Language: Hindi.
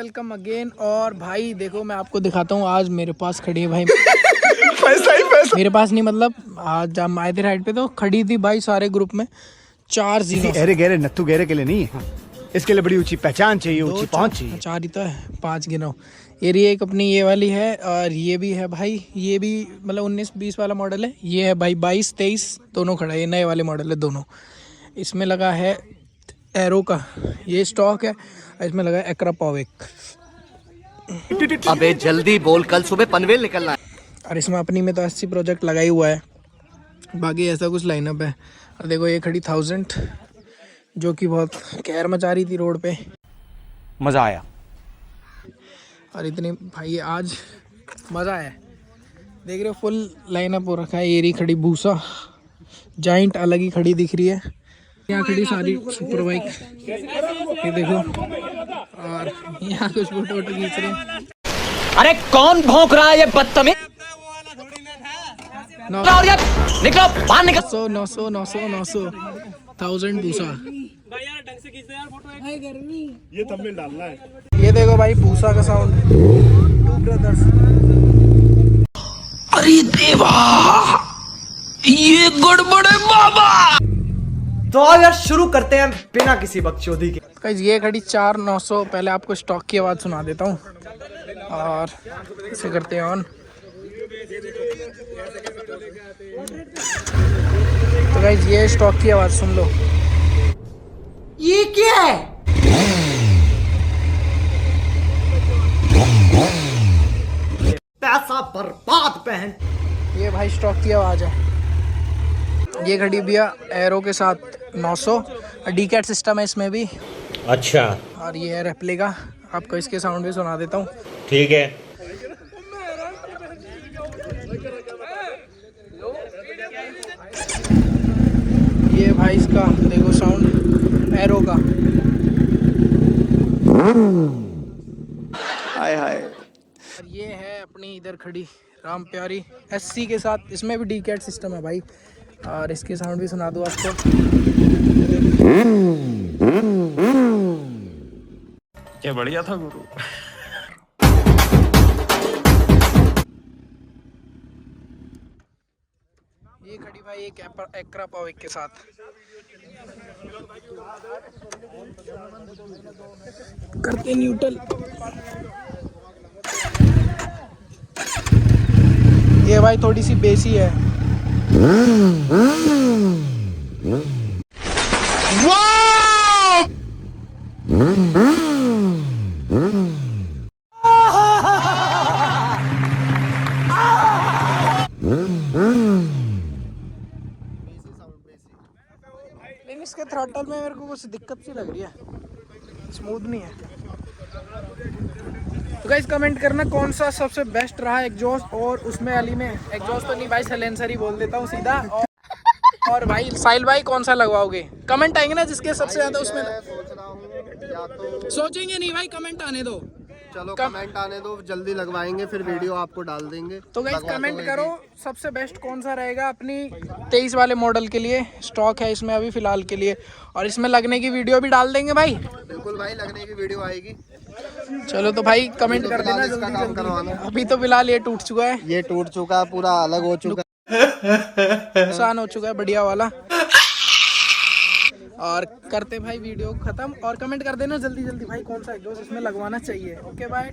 Welcome again. और भाई देखो मैं आपको दिखाता हूँ, आज मेरे पास खड़ी है भाई पैसा ही पैसा। मेरे पास नहीं, मतलब आज जब आए थे राइड पे तो खड़ी थी भाई सारे ग्रुप में 4 जीनो। अरे गहरे नत्थु गहरे के लिए नहीं है, इसके लिए बड़ी ऊंची पहचान चाहिए, ऊंची पहुंच चाहिए। 4 ही तो है, 5 गिनो। ये रही एक अपनी ये वाली है, और ये भी है भाई, ये भी मतलब 19-20 वाला मॉडल है। ये है भाई 22-23 दोनों खड़ा है, ये नए वाले मॉडल है दोनों। इसमें लगा है एरो का, ये स्टॉक है। इसमें लगा है एक्रा पॉविक। अबे जल्दी बोल, कल सुबह पनवेल निकलना है। और इसमें अपनी में तो 80 प्रोजेक्ट लगा ही हुआ है, बाकी ऐसा कुछ लाइनअप है। और देखो ये खड़ी 1000 जो कि बहुत कहर मचा रही थी रोड पे, मजा आया। और इतनी भाई आज मज़ा आया। देख रहे हो फुल लाइनअप हो रखा है। ये रही खड़ी भूसा जाइंट, अलग ही खड़ी दिख रही है। यहाँ खड़ी सारी सुपर बाइक, ये देखो। और यहाँ कुछ फोटो वोटो खींच रहे हैं। अरे कौन भौंक रहा है ये बदतमीज? निकलो बाहर निकलो। 900 1000 भूसा। ये थंबनेल डालना है। ये देखो भाई भूसा का साउंड, टू ब्रदर्स। अरे देवा, ये गड़बड़ है बाबा। तो यार शुरू करते हैं बिना किसी बकचोदी के। गाइस ये खड़ी 4900। पहले आपको स्टॉक की आवाज़ सुना देता हूँ और इसे करते हैं ऑन। तो गाइस ये स्टॉक की आवाज़ सुन लो। ये क्या है? पैसा बर्बाद पहन। ये भाई स्टॉक की आवाज़ है। ये घड़ी भैया एरो के साथ 900, डीकैट सिस्टम है इसमें भी। अच्छा, और ये है रेप्लिका। आपको इसके साउंड भी सुना देता हूँ। ठीक है। ये भाई इसका देखो साउंड एरो का। हाय हाय। और ये है अपनी इधर खड़ी राम प्यारी SC के साथ, इसमें भी डीकैट सिस्टम है भाई। और इसके साउंड भी सुना दूँ आपको। क्या बढ़िया था गुरु। ये खड़ी भाई एक एक्रा पॉविक के साथ। करते न्यूट्रल। ये भाई थोड़ी सी बेसी है। लेकिन इसके थ्रॉटल में मेरे को कुछ दिक्कत सी लग रही है, स्मूथ नहीं है। तो गाइस कमेंट करना कौन सा सबसे बेस्ट रहा एग्जॉस्ट। और उसमें अली में एग्जॉस्ट तो नहीं भाई, साइलेंसर ही बोल देता हूँ सीधा। और भाई साहिल भाई कौन सा लगवाओगे? कमेंट आएंगे ना जिसके सबसे ज्यादा उसमें। सोचेंगे नहीं भाई, कमेंट आने दो। चलो कमेंट आने दो, जल्दी लगवाएंगे, फिर वीडियो आपको डाल देंगे। तो गाइस कमेंट करो सबसे बेस्ट कौन सा रहेगा अपनी 23 वाले मॉडल के लिए। स्टॉक है इसमें अभी फिलहाल के लिए, और इसमें लगने की वीडियो भी डाल देंगे भाई। बिल्कुल भाई, लगने की वीडियो आएगी। चलो तो भाई कमेंट कर देना इसका जल्दी काम जल्दी। करवाना। अभी तो फिलहाल ये टूट चुका है, ये टूट चुका है, पूरा अलग हो चुका नुकसान हो चुका है बढ़िया वाला। और करते भाई वीडियो खत्म, और कमेंट कर देना जल्दी जल्दी भाई कौन सा एग्जॉस्ट इसमें लगवाना चाहिए। Okay bye.